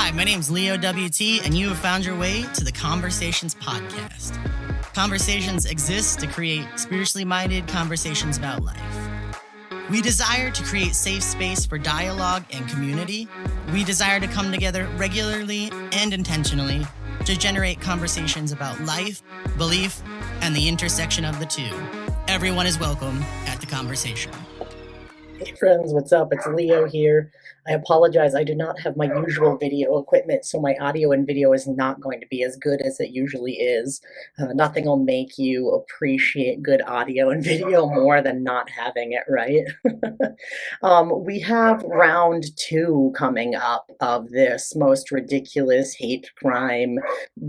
Hi, my name's leowt, and you have found your way to the Conversations podcast. Conversations exist to create spiritually minded conversations about life. We desire to create safe space for dialogue and community. We desire to come together regularly and intentionally to generate conversations about life, belief, and the intersection of the two. Everyone is welcome at the conversation. Hey friends, what's up? It's Leo here. I apologize, I do not have my usual video equipment, so my audio and video is not going to be as good as it usually is. Nothing will make you appreciate good audio and video more than not having it, right? We have round 2 coming up of this most ridiculous hate crime,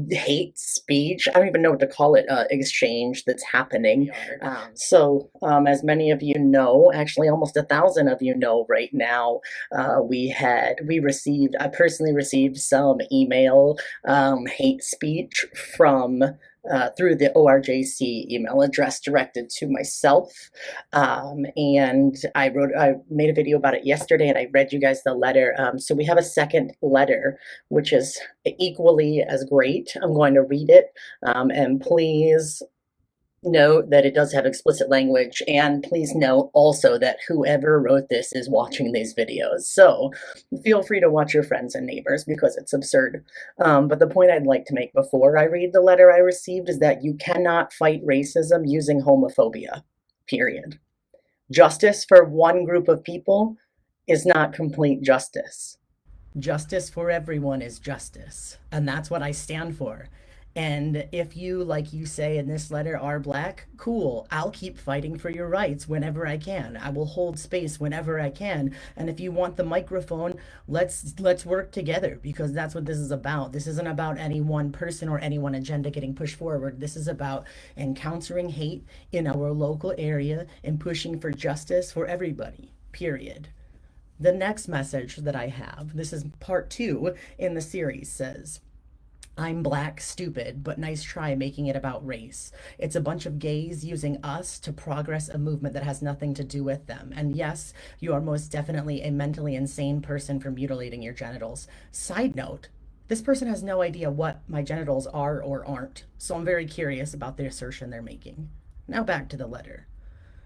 hate speech, I don't even know what to call it, exchange that's happening. As many of you know, actually almost 1,000 of you know right now, I personally received some email hate speech from through the ORJC email address directed to myself, and I made a video about it yesterday, and I read you guys the letter. So we have a second letter, which is equally as great. I'm going to read it, and please note that it does have explicit language, and please note also that whoever wrote this is watching these videos, so feel free to watch your friends and neighbors because it's absurd. But the point I'd like to make before I read the letter I received is that you cannot fight racism using homophobia, period. Justice for one group of people is not complete justice. Justice for everyone is justice, and that's what I stand for. And if you, like you say in this letter, are Black, cool. I'll keep fighting for your rights whenever I can. I will hold space whenever I can. And if you want the microphone, let's work together, because that's what this is about. This isn't about any one person or any one agenda getting pushed forward. This is about encountering hate in our local area and pushing for justice for everybody, period. The next message that I have, this is part 2 in the series, says, I'm Black, stupid, but nice try making it about race. It's a bunch of gays using us to progress a movement that has nothing to do with them. And yes, you are most definitely a mentally insane person for mutilating your genitals. Side note, this person has no idea what my genitals are or aren't, so I'm very curious about the assertion they're making. Now back to the letter.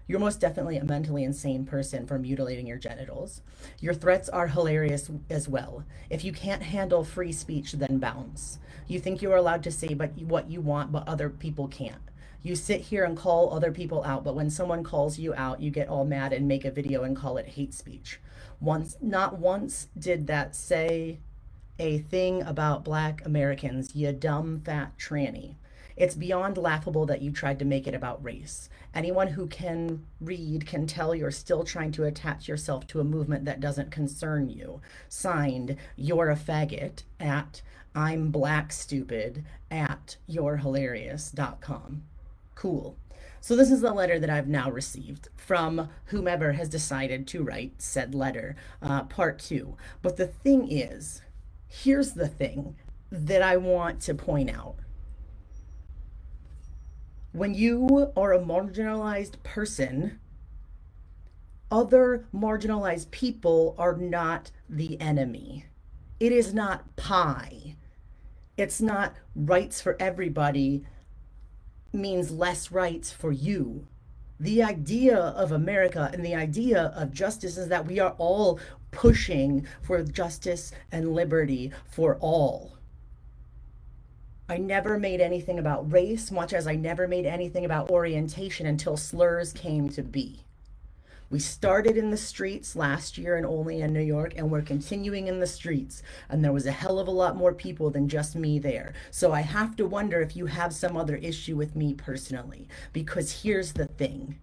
You're most definitely a mentally insane person for mutilating your genitals. Your threats are hilarious as well. If you can't handle free speech, then bounce. You think you are allowed to say what you want, but other people can't. You sit here and call other people out, but when someone calls you out, you get all mad and make a video and call it hate speech. Not once did that say a thing about Black Americans, you dumb fat tranny. It's beyond laughable that you tried to make it about race. Anyone who can read can tell you're still trying to attach yourself to a movement that doesn't concern you. Signed, you're a faggot, at I'm Black stupid, at you'rehilarious.com. Cool. So this is the letter that I've now received from whomever has decided to write said letter, part 2. But the thing is, here's the thing that I want to point out. When you are a marginalized person, other marginalized people are not the enemy. It is not pie. It's not rights for everybody means less rights for you. The idea of America and the idea of justice is that we are all pushing for justice and liberty for all. I never made anything about race, much as I never made anything about orientation until slurs came to be. We started in the streets last year and only in New York, and we're continuing in the streets. And there was a hell of a lot more people than just me there. So I have to wonder if you have some other issue with me personally, because here's the thing.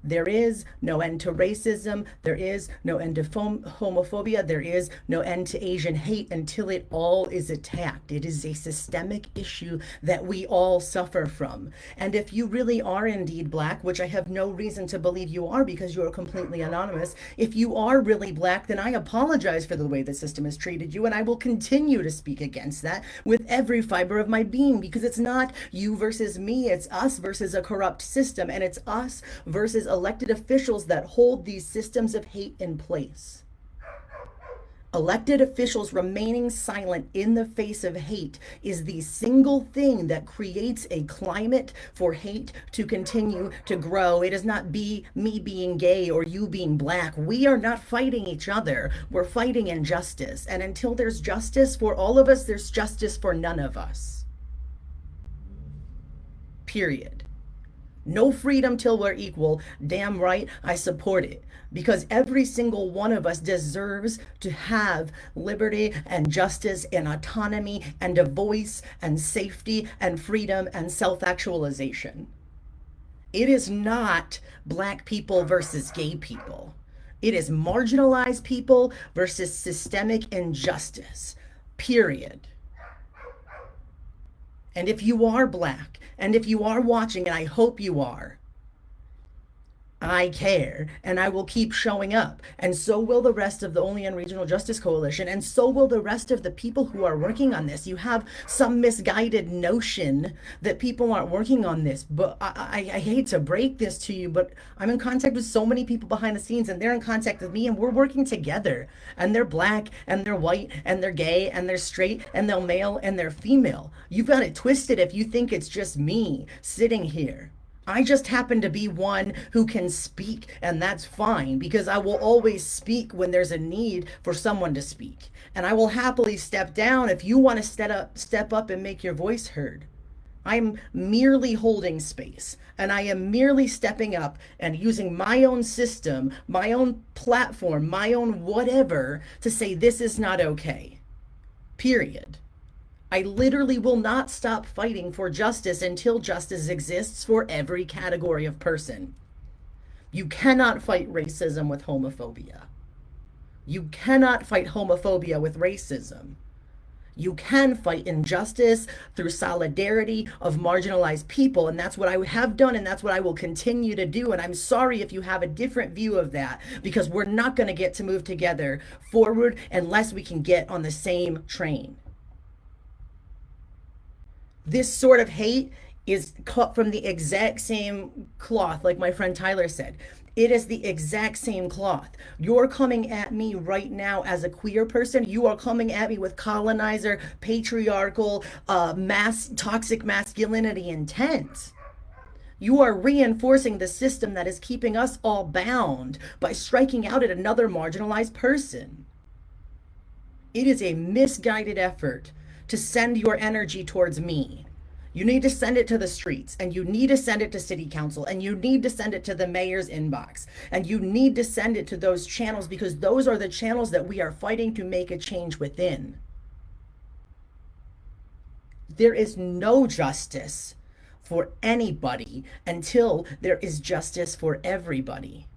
There is no end to racism. There is no end to homophobia. There is no end to Asian hate until it all is attacked. It is a systemic issue that we all suffer from. And if you really are indeed Black, which I have no reason to believe you are because you are completely anonymous, if you are really Black, then I apologize for the way the system has treated you, and I will continue to speak against that with every fiber of my being, because it's not you versus me, it's us versus a corrupt system, and it's us versus elected officials that hold these systems of hate in place. Elected officials remaining silent in the face of hate is the single thing that creates a climate for hate to continue to grow. It is not me being gay or you being black. We are not fighting each other. We're fighting injustice. And until there's justice for all of us, there's justice for none of us. Period. No freedom till we're equal. Damn right, I support it. Because every single one of us deserves to have liberty and justice and autonomy and a voice and safety and freedom and self-actualization. It is not black people versus gay people. It is marginalized people versus systemic injustice. Period. And if you are black, and if you are watching, and I hope you are, I care, and I will keep showing up. And so will the rest of the Only and Regional Justice Coalition, and so will the rest of the people who are working on this. You have some misguided notion that people aren't working on this, but I hate to break this to you, but I'm in contact with so many people behind the scenes, and they're in contact with me, and we're working together. And they're black, and they're white, and they're gay, and they're straight, and they're male, and they're female. You've got it twisted if you think it's just me sitting here. I just happen to be one who can speak, and that's fine, because I will always speak when there's a need for someone to speak. And I will happily step down if you want to step up and make your voice heard. I'm merely holding space, and I am merely stepping up and using my own system, my own platform, my own whatever to say this is not okay. Period. I literally will not stop fighting for justice until justice exists for every category of person. You cannot fight racism with homophobia. You cannot fight homophobia with racism. You can fight injustice through solidarity of marginalized people, and that's what I have done, and that's what I will continue to do. And I'm sorry if you have a different view of that, because we're not going to get to move together forward unless we can get on the same train. This sort of hate is cut from the exact same cloth, like my friend Tyler said. It is the exact same cloth. You're coming at me right now as a queer person. You are coming at me with colonizer, patriarchal, toxic masculinity intent. You are reinforcing the system that is keeping us all bound by striking out at another marginalized person. It is a misguided effort to send your energy towards me. You need to send it to the streets, and you need to send it to city council, and you need to send it to the mayor's inbox, and you need to send it to those channels, because those are the channels that we are fighting to make a change within. There is no justice for anybody until there is justice for everybody.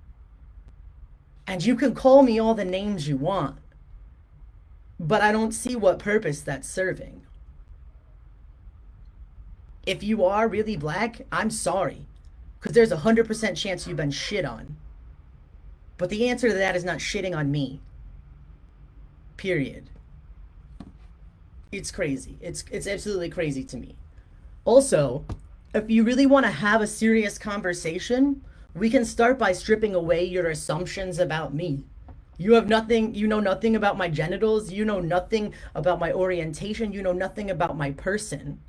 And you can call me all the names you want, but I don't see what purpose that's serving. If you are really black, I'm sorry, because there's 100% chance you've been shit on. But the answer to that is not shitting on me. Period. It's crazy. It's absolutely crazy to me. Also, if you really want to have a serious conversation, we can start by stripping away your assumptions about me. You know nothing about my genitals, you know nothing about my orientation, you know nothing about my person.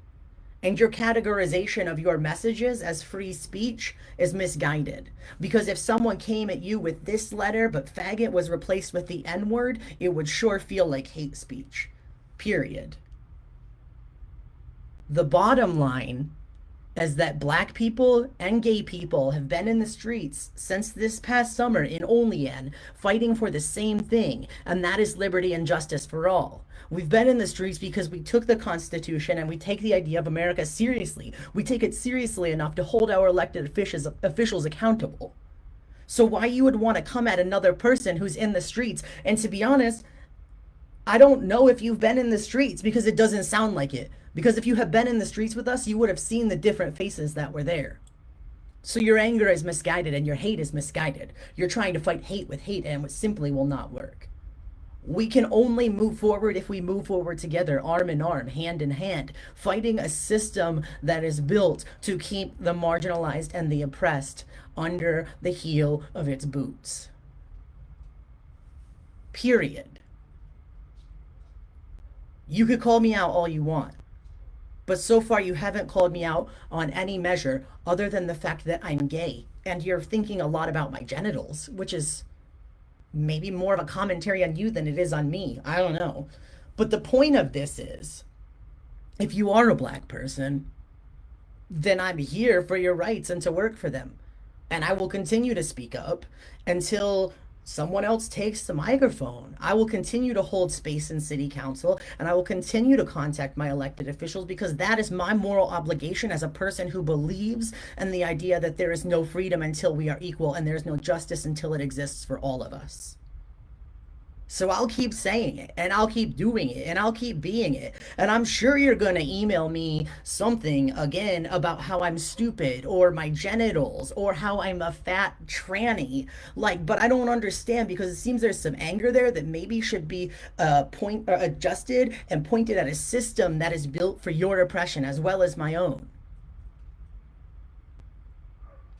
And your categorization of your messages as free speech is misguided. Because if someone came at you with this letter, but faggot was replaced with the N-word, it would sure feel like hate speech. Period. The bottom line is that black people and gay people have been in the streets since this past summer in Olean, fighting for the same thing, and that is liberty and justice for all. We've been in the streets because we took the Constitution and we take the idea of America seriously. We take it seriously enough to hold our elected officials accountable. So why you would want to come at another person who's in the streets? And to be honest, I don't know if you've been in the streets, because it doesn't sound like it. Because if you have been in the streets with us, you would have seen the different faces that were there. So your anger is misguided and your hate is misguided. You're trying to fight hate with hate, and it simply will not work. We can only move forward if we move forward together, arm in arm, hand in hand, fighting a system that is built to keep the marginalized and the oppressed under the heel of its boots. Period. You could call me out all you want. But so far, you haven't called me out on any measure other than the fact that I'm gay. And you're thinking a lot about my genitals, which is maybe more of a commentary on you than it is on me. I don't know. But the point of this is if you are a black person, then I'm here for your rights and to work for them. And I will continue to speak up until someone else takes the microphone. I will continue to hold space in city council, and I will continue to contact my elected officials because that is my moral obligation as a person who believes in the idea that there is no freedom until we are equal and there's no justice until it exists for all of us. So I'll keep saying it, and I'll keep doing it, and I'll keep being it. And I'm sure you're going to email me something again about how I'm stupid or my genitals or how I'm a fat tranny. Like, but I don't understand because it seems there's some anger there that maybe should be adjusted and pointed at a system that is built for your oppression as well as my own.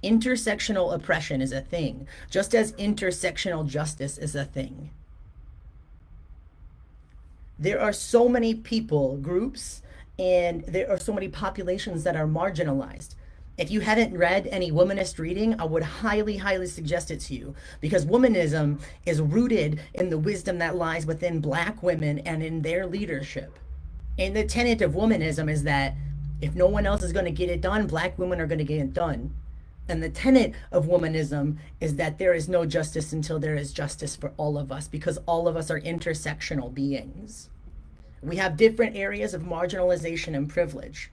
Intersectional oppression is a thing, just as intersectional justice is a thing. There are so many people, groups, and there are so many populations that are marginalized. If you hadn't read any womanist reading, I would highly, highly suggest it to you because womanism is rooted in the wisdom that lies within black women and in their leadership. And the tenet of womanism is that if no one else is going to get it done, black women are going to get it done. And the tenet of womanism is that there is no justice until there is justice for all of us because all of us are intersectional beings. We have different areas of marginalization and privilege.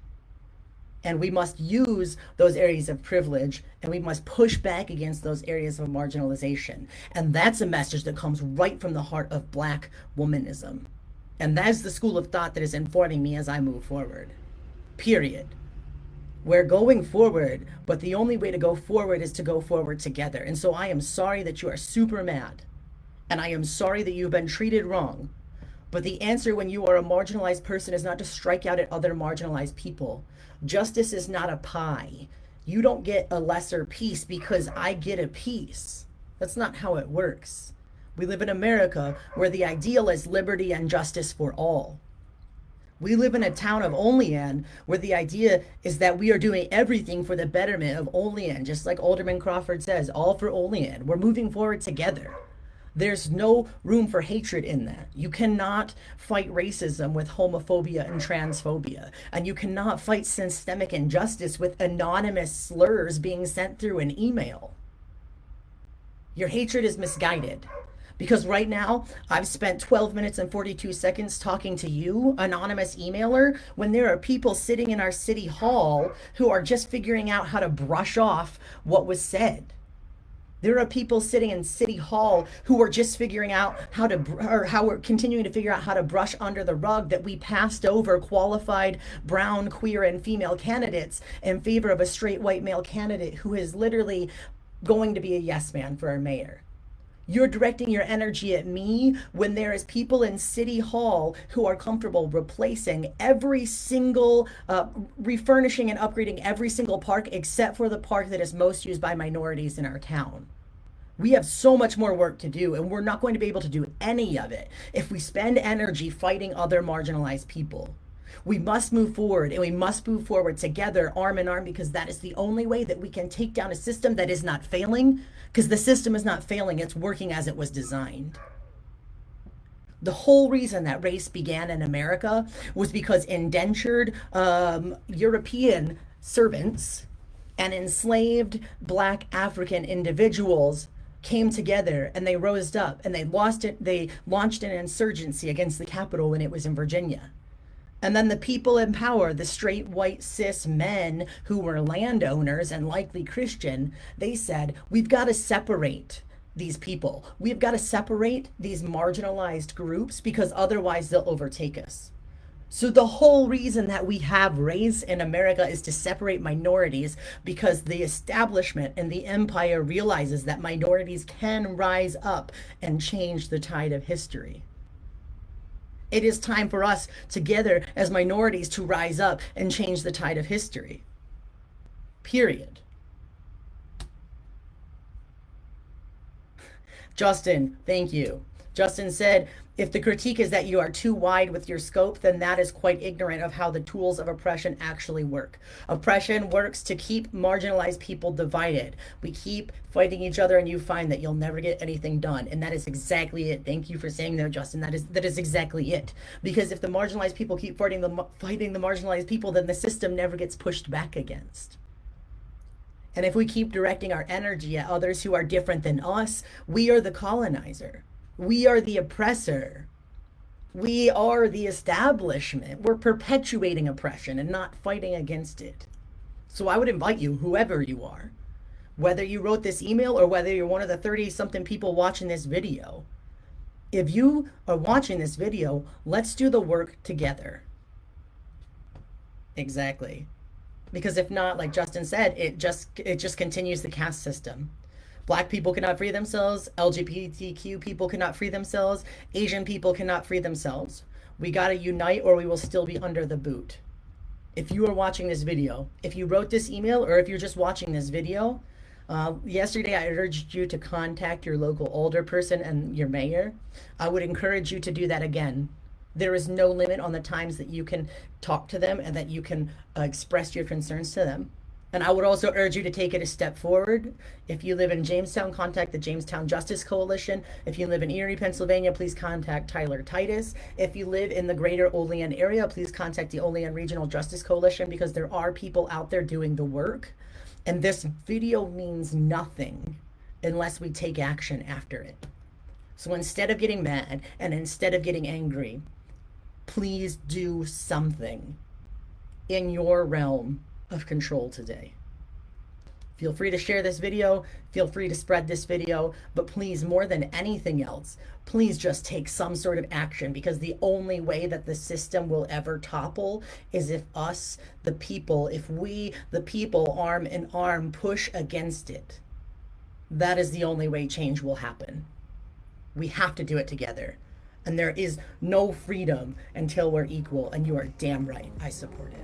And we must use those areas of privilege and we must push back against those areas of marginalization. And that's a message that comes right from the heart of black womanism. And that's the school of thought that is informing me as I move forward. Period. We're going forward, but the only way to go forward is to go forward together. And so I am sorry that you are super mad. And I am sorry that you've been treated wrong. But the answer when you are a marginalized person is not to strike out at other marginalized people. Justice is not a pie. You don't get a lesser piece because I get a piece. That's not how it works. We live in America where the ideal is liberty and justice for all. We live in a town of Olean where the idea is that we are doing everything for the betterment of Olean, just like Alderman Crawford says, all for Olean. We're moving forward together. There's no room for hatred in that. You cannot fight racism with homophobia and transphobia. And you cannot fight systemic injustice with anonymous slurs being sent through an email. Your hatred is misguided. Because right now, I've spent 12 minutes and 42 seconds talking to you, anonymous emailer, when there are people sitting in our city hall who are just figuring out how to brush off what was said. There are people sitting in City Hall who are just figuring out how we're continuing to figure out how to brush under the rug that we passed over qualified brown, queer, and female candidates in favor of a straight white male candidate who is literally going to be a yes man for our mayor. You're directing your energy at me when there is people in City Hall who are comfortable replacing every single, refurnishing and upgrading every single park except for the park that is most used by minorities in our town. We have so much more work to do, and we're not going to be able to do any of it if we spend energy fighting other marginalized people. We must move forward, and we must move forward together, arm in arm, because that is the only way that we can take down a system that is not failing, because the system is not failing, it's working as it was designed. The whole reason that race began in America was because indentured European servants and enslaved Black African individuals came together and they rose up and they launched an insurgency against the Capitol when it was in Virginia. And then the people in power, the straight white cis men who were landowners and likely Christian, they said, we've got to separate these people. We've got to separate these marginalized groups because otherwise they'll overtake us. So the whole reason that we have race in America is to separate minorities because the establishment and the empire realizes that minorities can rise up and change the tide of history. It is time for us together as minorities to rise up and change the tide of history. Period. Justin, thank you. Justin said, if the critique is that you are too wide with your scope, then that is quite ignorant of how the tools of oppression actually work. Oppression works to keep marginalized people divided. We keep fighting each other, and you find that you'll never get anything done. And that is exactly it. Thank you for saying that, Justin. That is exactly it. Because if the marginalized people keep fighting the marginalized people, then the system never gets pushed back against. And if we keep directing our energy at others who are different than us, we are the colonizer. We are the oppressor. We are the establishment. We're perpetuating oppression and not fighting against it. So I would invite you, whoever you are, whether you wrote this email or whether you're one of the 30-something people watching this video, if you are watching this video, let's do the work together. Exactly. Because if not, like Justin said, it just continues the caste system. Black people cannot free themselves. LGBTQ people cannot free themselves. Asian people cannot free themselves. We gotta unite or we will still be under the boot. If you are watching this video, if you wrote this email, or if you're just watching this video, yesterday I urged you to contact your local alder person and your mayor. I would encourage you to do that again. There is no limit on the times that you can talk to them and that you can express your concerns to them. And I would also urge you to take it a step forward. If you live in Jamestown, contact the Jamestown Justice Coalition. If you live in Erie, Pennsylvania, please contact Tyler Titus. If you live in the greater Olean area, please contact the Olean Regional Justice Coalition, because there are people out there doing the work. And this video means nothing unless we take action after it. So instead of getting mad and instead of getting angry, please do something in your realm of control today. Feel free to share this video, feel free to spread this video, but please, more than anything else, please just take some sort of action, because the only way that the system will ever topple is if us, the people, if we, the people, arm in arm, push against it. That is the only way change will happen. We have to do it together. And there is no freedom until we're equal, and you are damn right, I support it.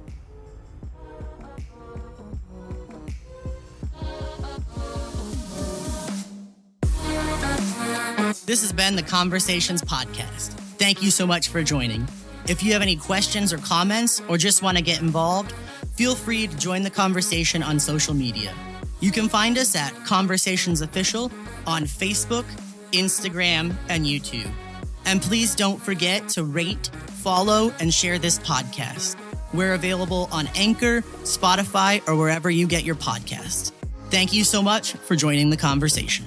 This has been the Conversations Podcast. Thank you so much for joining. If you have any questions or comments, or just want to get involved, feel free to join the conversation on social media. You can find us at Conversations Official on Facebook, Instagram, and YouTube. And please don't forget to rate, follow, and share this podcast. We're available on Anchor, Spotify, or wherever you get your podcasts. Thank you so much for joining the conversation.